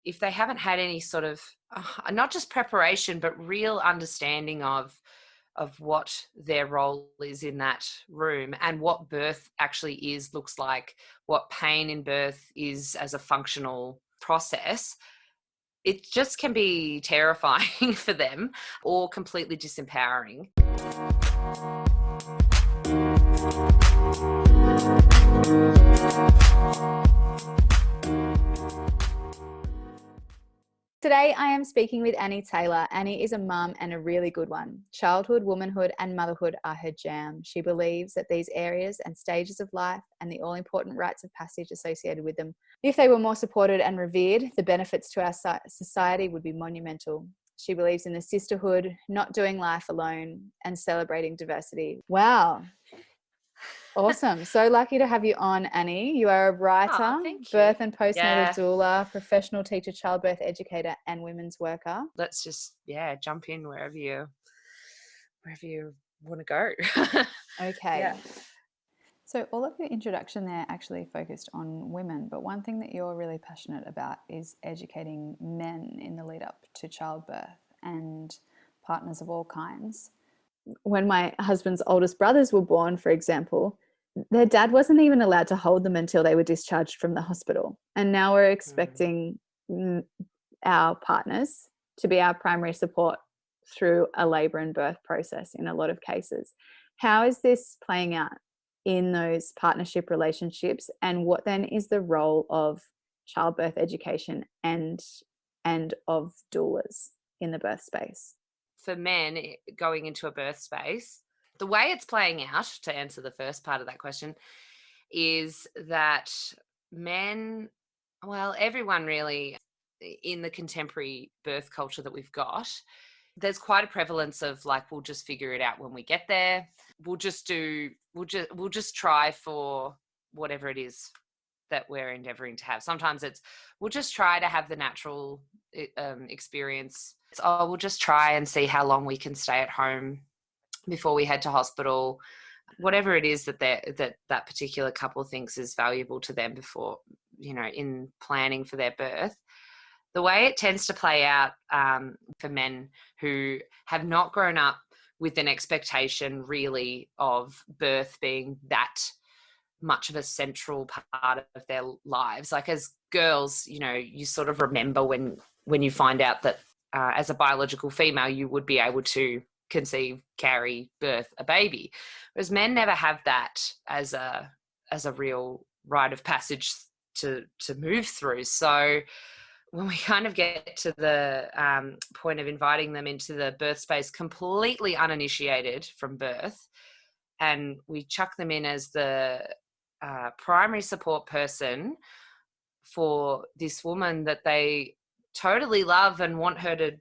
if they haven't had any sort of not just preparation but real understanding of what their role is in that room and what birth actually is, looks like, what pain in birth is as a functional process, it just can be terrifying for them or completely disempowering. Today, I am speaking with Annie Tayleur. Annie is a mum and a really good one. Childhood, womanhood, and motherhood are her jam. She believes that these areas and stages of life and the all-important rites of passage associated with them, if they were more supported and revered, the benefits to our society would be monumental. She believes in the sisterhood, not doing life alone, and celebrating diversity. Wow. Awesome. So lucky to have you on, Annie. You are a writer, birth and postnatal doula, professional teacher, childbirth educator, and women's worker. Let's just, jump in wherever you want to go. Okay. Yeah. So all of your introduction there actually focused on women, but one thing that you're really passionate about is educating men in the lead up to childbirth and partners of all kinds. When my husband's oldest brothers were born, for example, their dad wasn't even allowed to hold them until they were discharged from the hospital. And now we're expecting our partners to be our primary support through a labour and birth process in a lot of cases. How is this playing out in those partnership relationships? And what then is the role of childbirth education and of doulas in the birth space? For men going into a birth space, the way it's playing out, to answer the first part of that question, is that men, well, everyone really in the contemporary birth culture that we've got, there's quite a prevalence of like, we'll just figure it out when we get there. We'll just try for whatever it is that we're endeavoring to have. Sometimes it's, we'll just try to have the natural experience. It's, we'll just try and see how long we can stay at home before we head to hospital. Whatever it is that that particular couple thinks is valuable to them before, in planning for their birth. The way it tends to play out for men who have not grown up with an expectation really of birth being that much of a central part of their lives. Like as girls, you sort of remember when you find out that as a biological female, you would be able to conceive, carry, birth a baby. Whereas men never have that as a real rite of passage to move through. So when we kind of get to the point of inviting them into the birth space completely uninitiated from birth, and we chuck them in as the primary support person for this woman that they totally love and want her to,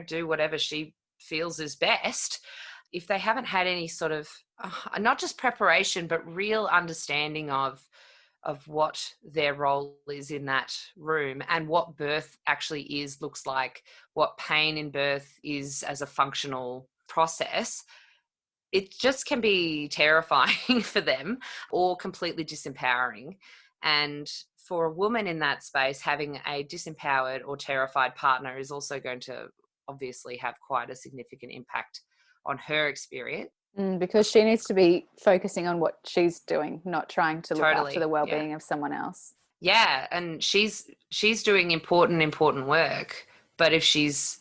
do whatever she feels is best, if they haven't had any sort of not just preparation but real understanding of what their role is in that room and what birth actually is, looks like, what pain in birth is as a functional process, it just can be terrifying for them or completely disempowering. And for a woman in that space, having a disempowered or terrified partner is also going to obviously have quite a significant impact on her experience. Because she needs to be focusing on what she's doing, not trying to look after the well-being of someone else. Yeah, and she's doing important work, but if she's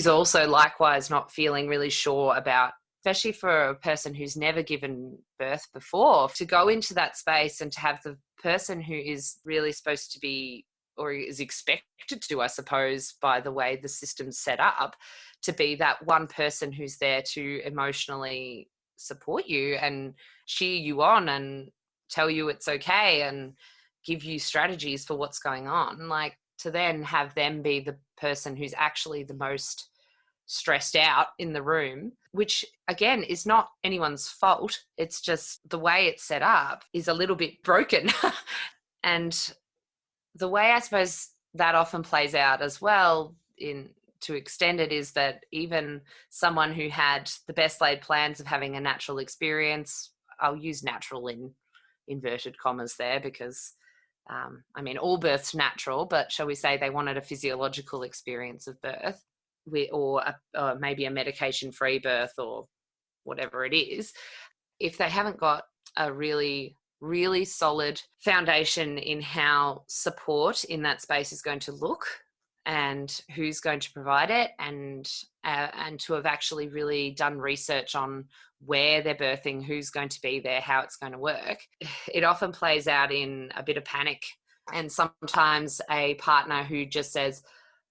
also likewise not feeling really sure about, especially for a person who's never given birth before, to go into that space and to have the person who is really supposed to be, or is expected to, I suppose, by the way the system's set up, to be that one person who's there to emotionally support you and cheer you on and tell you it's okay and give you strategies for what's going on. Like, to then have them be the person who's actually the most stressed out in the room, which again is not anyone's fault. It's just the way it's set up is a little bit broken. And the way I suppose that often plays out as well, to extend it, is that even someone who had the best laid plans of having a natural experience, I'll use natural in inverted commas there because I mean, all birth's natural, but shall we say they wanted a physiological experience of birth, or maybe a medication-free birth or whatever it is. If they haven't got a really, really solid foundation in how support in that space is going to look and who's going to provide it, and to have actually really done research on where they're birthing, who's going to be there, how it's going to work, it often plays out in a bit of panic. And sometimes a partner who just says,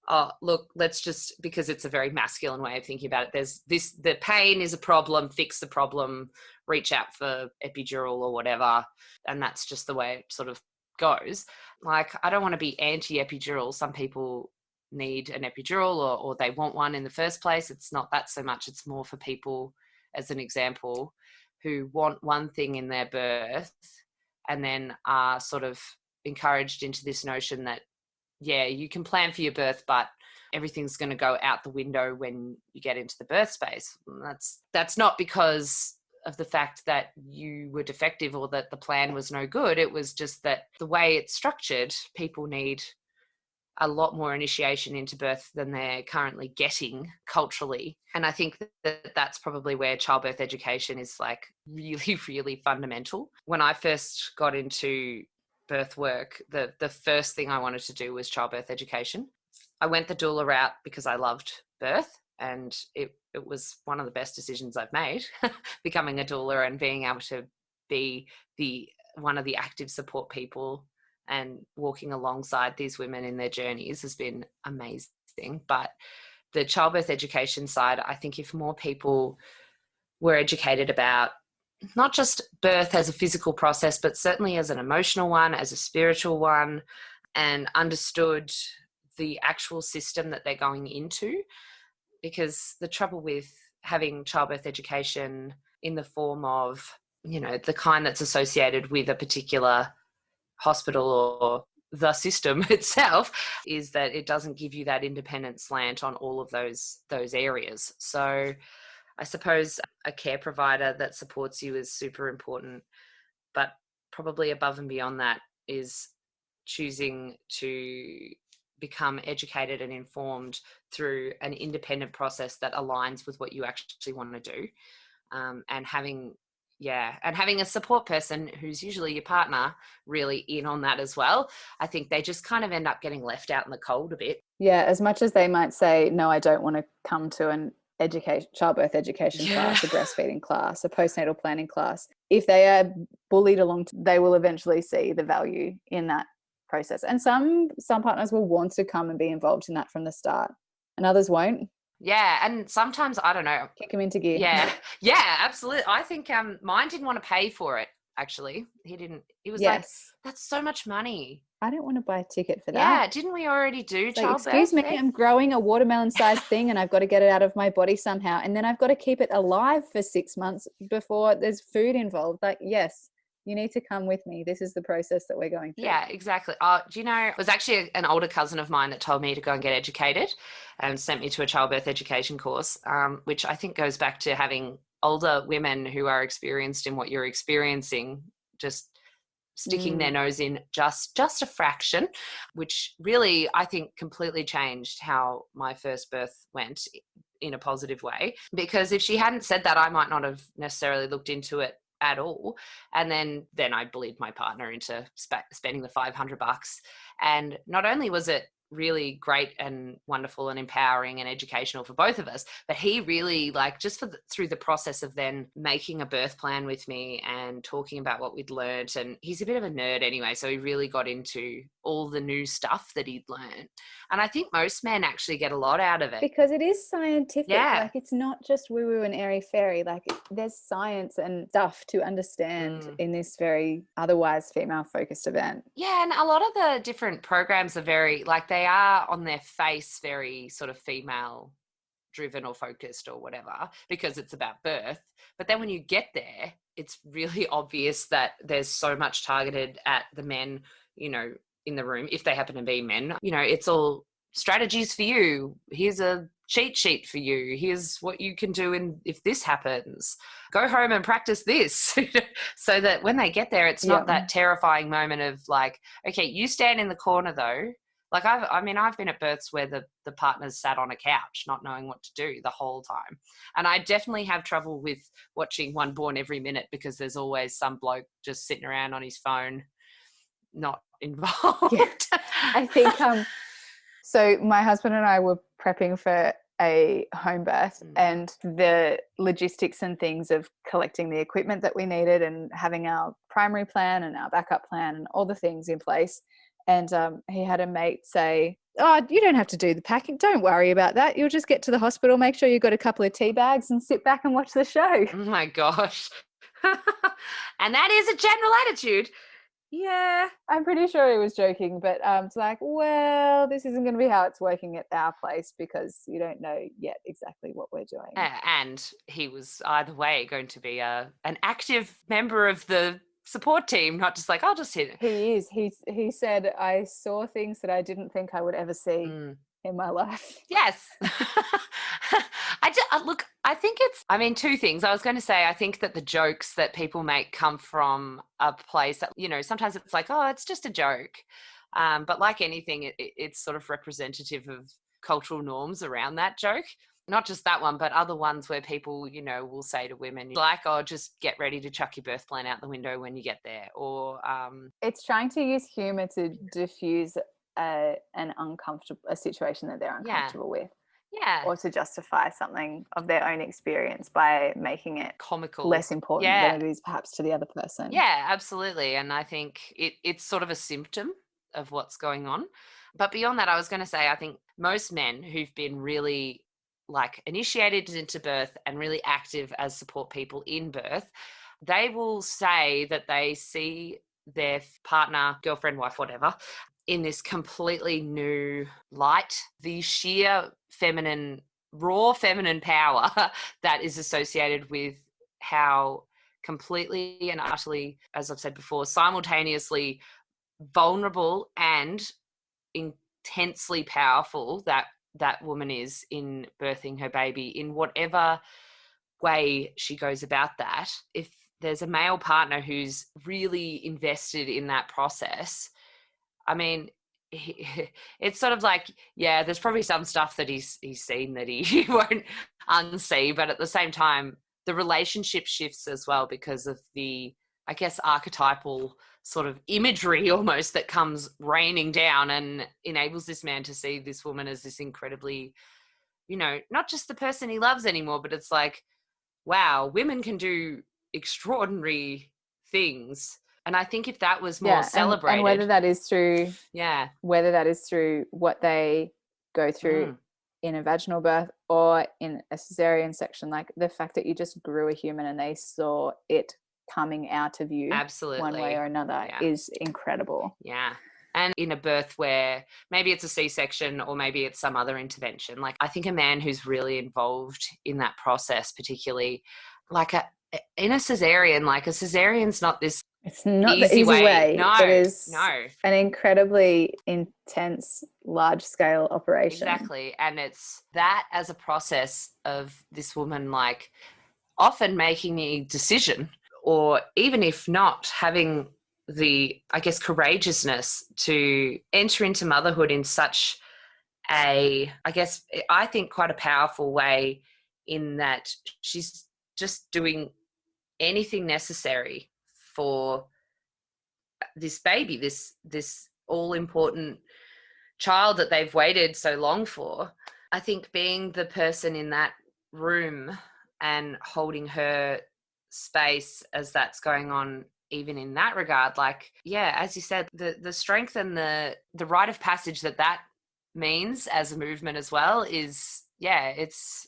oh, look, let's just, because it's a very masculine way of thinking about it, there's this, the pain is a problem, fix the problem, reach out for epidural or whatever. And that's just the way it sort of goes. Like, I don't want to be anti-epidural. Some people need an epidural or they want one in the first place. It's not that so much. It's more for people, as an example, who want one thing in their birth and then are sort of encouraged into this notion that, yeah, you can plan for your birth, but everything's going to go out the window when you get into the birth space. That's not because of the fact that you were defective or that the plan was no good. It was just that the way it's structured, people need a lot more initiation into birth than they're currently getting culturally. And I think that that's probably where childbirth education is like really, really fundamental. When I first got into birth work, the first thing I wanted to do was childbirth education. I went the doula route because I loved birth, and it was one of the best decisions I've made, becoming a doula and being able to be one of the active support people and walking alongside these women in their journeys has been amazing. But the childbirth education side, I think if more people were educated about not just birth as a physical process, but certainly as an emotional one, as a spiritual one, and understood the actual system that they're going into. Because the trouble with having childbirth education in the form of, you know, the kind that's associated with a particular hospital or the system itself, is that it doesn't give you that independent slant on all of those areas. So I suppose a care provider that supports you is super important, but probably above and beyond that is choosing to become educated and informed through an independent process that aligns with what you actually want to do, and having a support person who's usually your partner really in on that as well. I think they just kind of end up getting left out in the cold a bit. Yeah, as much as they might say, no, I don't want to come to an childbirth education class, a breastfeeding class, a postnatal planning class, if they are bullied along, they will eventually see the value in that process. And some partners will want to come and be involved in that from the start, and others won't. Yeah, and sometimes, I don't know, kick them into gear. Yeah, absolutely. I think mine didn't want to pay for it, actually. He was like, that's so much money. I don't want to buy a ticket for that. Yeah, didn't we already do childbirth? Excuse me, I'm growing a watermelon-sized thing and I've got to get it out of my body somehow, and then I've got to keep it alive for 6 months before there's food involved. Like, yes, you need to come with me. This is the process that we're going through. Yeah, exactly. Do you know, it was actually an older cousin of mine that told me to go and get educated and sent me to a childbirth education course, which I think goes back to having older women who are experienced in what you're experiencing, just sticking their nose in just a fraction, which really, I think, completely changed how my first birth went in a positive way. Because if she hadn't said that, I might not have necessarily looked into it at all. And then I bullied my partner into spending the $500. And not only was it really great and wonderful and empowering and educational for both of us, but he really, like, just through the process of then making a birth plan with me and talking about what we'd learned, and he's a bit of a nerd anyway, so he really got into all the new stuff that he'd learned. And I think most men actually get a lot out of it. Because it is scientific. Yeah. Like, it's not just woo-woo and airy-fairy. Like, there's science and stuff to understand in this very otherwise female-focused event. Yeah, and a lot of the different programs are very, like, they are on their face very sort of female-driven or focused or whatever, because it's about birth. But then when you get there, it's really obvious that there's so much targeted at the men, you know, in the room, if they happen to be men. You know, it's all strategies for you. Here's a cheat sheet for you. Here's what you can do if this happens. Go home and practice this. So that when they get there, it's not that terrifying moment of like, okay, you stand in the corner though. Like I've been at births where the partner's sat on a couch not knowing what to do the whole time. And I definitely have trouble with watching one born every minute because there's always some bloke just sitting around on his phone, not involved. Yeah. I think so my husband and I were prepping for a home birth, and the logistics and things of collecting the equipment that we needed and having our primary plan and our backup plan and all the things in place. And he had a mate say, "Oh, you don't have to do the packing. Don't worry about that. You'll just get to the hospital, make sure you've got a couple of tea bags and sit back and watch the show." Oh my gosh. And that is a general attitude. Yeah. I'm pretty sure he was joking, but it's like, well, this isn't going to be how it's working at our place because you don't know yet exactly what we're doing. And he was either way going to be an active member of the support team, not just like, I'll just hit it. He is. He said, I saw things that I didn't think I would ever see in my life. Yes. I think it's, two things. I was going to say, I think that the jokes that people make come from a place that, sometimes it's like, oh, it's just a joke. But like anything, it's sort of representative of cultural norms around that joke. Not just that one, but other ones where people, will say to women, like, oh, just get ready to chuck your birth plan out the window when you get there. Or it's trying to use humor to diffuse a situation that they're uncomfortable with. Yeah. Or to justify something of their own experience by making it comical, less important than it is perhaps to the other person. Yeah, absolutely. And I think it's sort of a symptom of what's going on. But beyond that, I was going to say, I think most men who've been really initiated into birth and really active as support people in birth, they will say that they see their partner, girlfriend, wife, whatever, in this completely new light. The sheer raw feminine power that is associated with how completely and utterly, as I've said before, simultaneously vulnerable and intensely powerful that woman is in birthing her baby in whatever way she goes about that. If there's a male partner who's really invested in that process, it's sort of like, yeah, there's probably some stuff that he's seen that he won't unsee, but at the same time, the relationship shifts as well because of the, I guess, archetypal sort of imagery almost that comes raining down and enables this man to see this woman as this incredibly, not just the person he loves anymore, but it's like, wow, women can do extraordinary things. And I think if that was more celebrated. And whether that is through what they go through in a vaginal birth or in a cesarean section, like the fact that you just grew a human and they saw it coming out of you absolutely one way or another is incredible. Yeah. And in a birth where maybe it's a C-section or maybe it's some other intervention, like I think a man who's really involved in that process, particularly in a cesarean, like a cesarean's not this. It's not the easy way. No, it is no. An incredibly intense, large-scale operation. Exactly. And it's that as a process of this woman, often making a decision, or even if not, having the, I guess, courageousness to enter into motherhood in such a, I guess, I think quite a powerful way, in that she's just doing anything necessary for this baby, this all-important child that they've waited so long for. I think being the person in that room and holding her space as that's going on, even in that regard, as you said, the strength and the rite of passage that means as a movement as well is, it's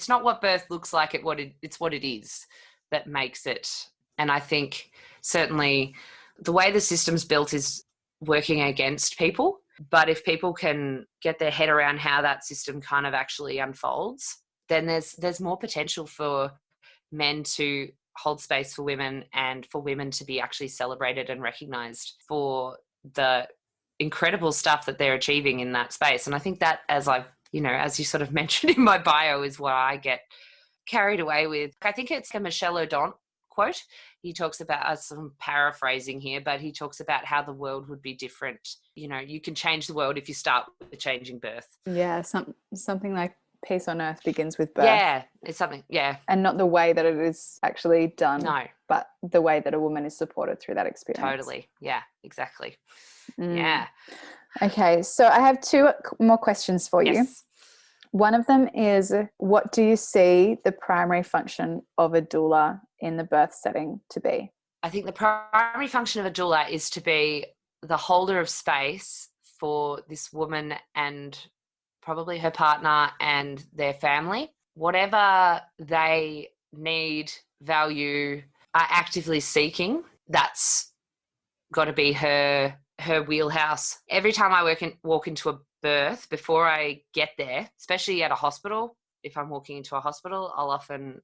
not what birth looks like, it's what it is that makes it. And I think certainly the way the system's built is working against people. But if people can get their head around how that system kind of actually unfolds, then there's more potential for men to hold space for women and for women to be actually celebrated and recognised for the incredible stuff that they're achieving in that space. And I think that, as I've you know, as you sort of mentioned in my bio, is what I get carried away with. I think it's a Michel Odent quote. He talks about, I'm paraphrasing here, but he talks about how the world would be different. You know, you can change the world if you start with changing birth. Yeah, something like peace on earth begins with birth. Yeah, it's something, yeah. And not the way that it is actually done, No, but the way that a woman is supported through that experience. Totally. Yeah, exactly. Yeah. Okay, so I have two more questions for you. Yes. One of them is, what do you see the primary function of a doula in the birth setting to be? I think the primary function of a doula is to be the holder of space for this woman and probably her partner and their family. Whatever they need, value, are actively seeking, that's got to be her wheelhouse. Every time I walk into a birth, before I get there, especially at a hospital, if I'm walking into a hospital, I'll often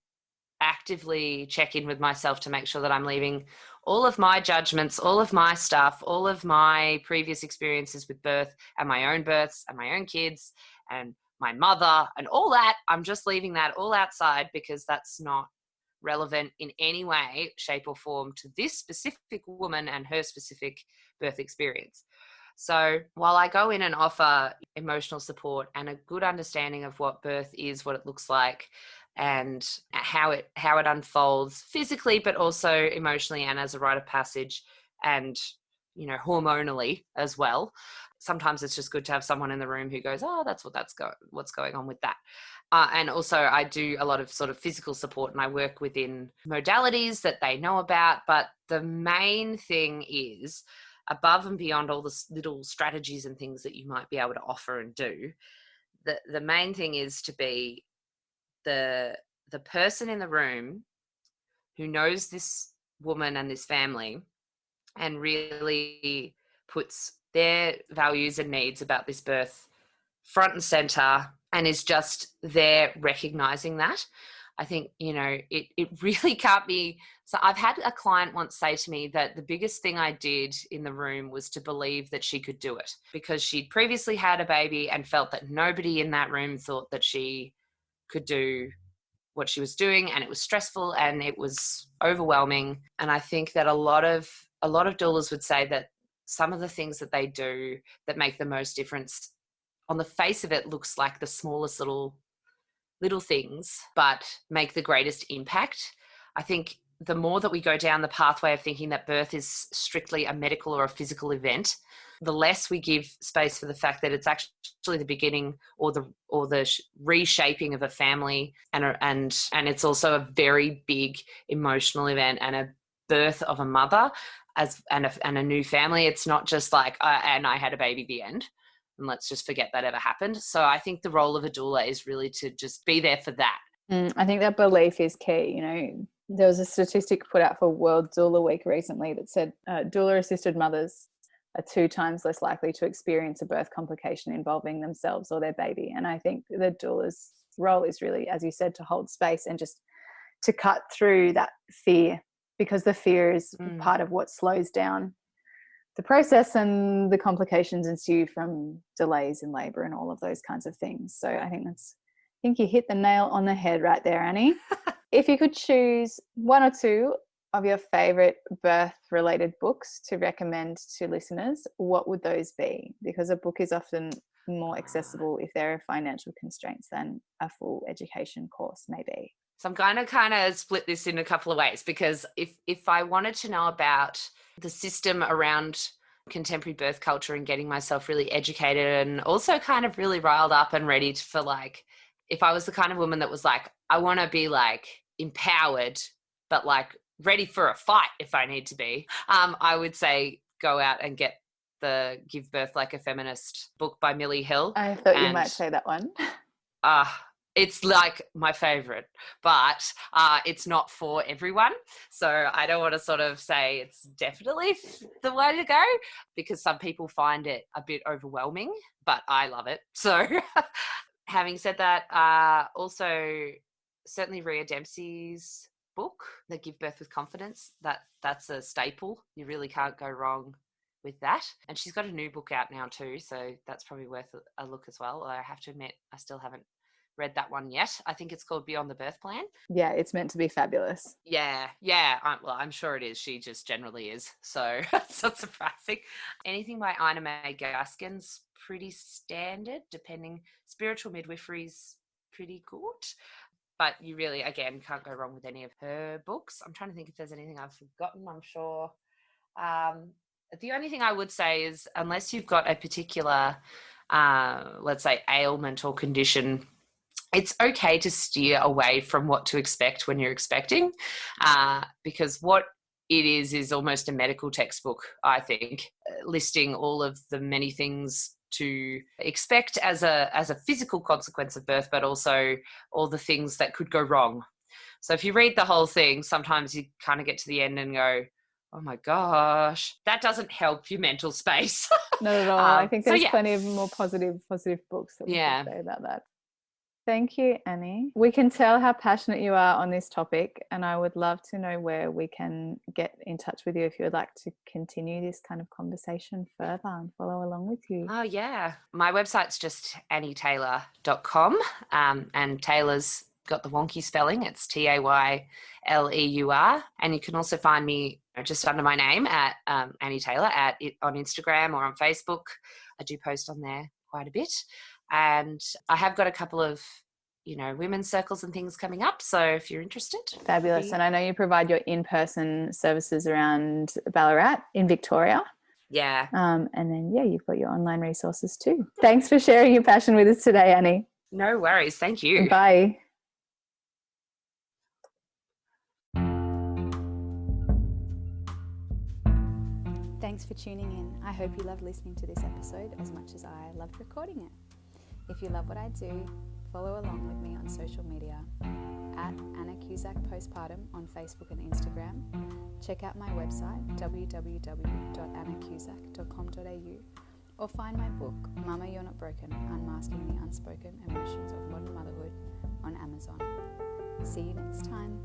actively check in with myself to make sure that I'm leaving all of my judgments, all of my stuff, all of my previous experiences with birth and my own births and my own kids and my mother and all that. I'm just leaving that all outside because that's not relevant in any way, shape or form to this specific woman and her specific birth experience. So while I go in and offer emotional support and a good understanding of what birth is, what it looks like, and how it unfolds physically, but also emotionally and as a rite of passage, and, you know, hormonally as well. Sometimes it's just good to have someone in the room who goes, oh, that's what's going on with that. And also I do a lot of sort of physical support, and I work within modalities that they know about. But the main thing is, above and beyond all the little strategies and things that you might be able to offer and do, the main thing is to be the person in the room who knows this woman and this family and really puts their values and needs about this birth front and center and is just there recognizing that. I think, you know, it really can't be. So I've had a client once say to me that the biggest thing I did in the room was to believe that she could do it, because she'd previously had a baby and felt that nobody in that room thought that she could do what she was doing, and it was stressful and it was overwhelming. And I think that a lot of doulas would say that some of the things that they do that make the most difference, on the face of it, looks like the smallest little things, but make the greatest impact. I think the more that we go down the pathway of thinking that birth is strictly a medical or a physical event, the less we give space for the fact that it's actually the beginning or the reshaping of a family, and it's also a very big emotional event and a birth of a mother and a new family. It's not just like and I had a baby, the end, and let's just forget that ever happened. So I think the role of a doula is really to just be there for that. I think that belief is key. You know, there was a statistic put out for World Doula Week recently that said doula-assisted mothers are 2 times less likely to experience a birth complication involving themselves or their baby. And I think the doula's role is really, as you said, to hold space and just to cut through that fear, because the fear is part of what slows down the process, and the complications ensue from delays in labour and all of those kinds of things. So I think you hit the nail on the head right there, Annie. If you could choose 1 or 2 of your favourite birth-related books to recommend to listeners, what would those be? Because a book is often more accessible if there are financial constraints than a full education course may be. So I'm going to kind of split this in a couple of ways, because if I wanted to know about the system around contemporary birth culture and getting myself really educated and also kind of really riled up and ready for, like, if I was the kind of woman that was like, I want to be like empowered, but like ready for a fight if I need to be, I would say go out and get the Give Birth Like a Feminist book by Millie Hill. I thought you might say that one. It's like my favorite, but it's not for everyone. So I don't want to sort of say it's definitely the way to go, because some people find it a bit overwhelming, but I love it. So having said that, also certainly Rhea Dempsey's book, The Give Birth with Confidence, that's a staple. You really can't go wrong with that. And she's got a new book out now too, so that's probably worth a look as well. I have to admit, I still haven't read that one yet. I think it's called Beyond the Birth Plan. Yeah, it's meant to be fabulous. Yeah. I'm sure it is. She just generally is. So it's not surprising. Anything by Ina May Gaskin's pretty standard, depending. Spiritual Midwifery's pretty good. But you really, again, can't go wrong with any of her books. I'm trying to think if there's anything I've forgotten. I'm sure. The only thing I would say is, unless you've got a particular, let's say, ailment or condition, it's okay to steer away from what to expect when you're expecting, because what it is almost a medical textbook, I think, listing all of the many things to expect as a physical consequence of birth, but also all the things that could go wrong. So if you read the whole thing, sometimes you kind of get to the end and go, oh my gosh, that doesn't help your mental space. Not at all. I think there's plenty of more positive books that we can say about that. Thank you, Annie. We can tell how passionate you are on this topic, and I would love to know where we can get in touch with you if you would like to continue this kind of conversation further and follow along with you. Oh, yeah. My website's just annacusack.com, and Taylor's got the wonky spelling. It's Tayleur. And you can also find me just under my name at Annie Tayleur on Instagram or on Facebook. I do post on there quite a bit. And I have got a couple of, women's circles and things coming up. So if you're interested. Fabulous. And I know you provide your in-person services around Ballarat in Victoria. Yeah. And then, you've got your online resources too. Thanks for sharing your passion with us today, Annie. No worries. Thank you. Bye. Thanks for tuning in. I hope you loved listening to this episode as much as I loved recording it. If you love what I do, follow along with me on social media at annacusack postpartum on Facebook and Instagram. Check out my website www.annacusack.com.au or find my book Mama You're Not Broken, Unmasking the Unspoken Emotions of Modern Motherhood on Amazon. See you next time.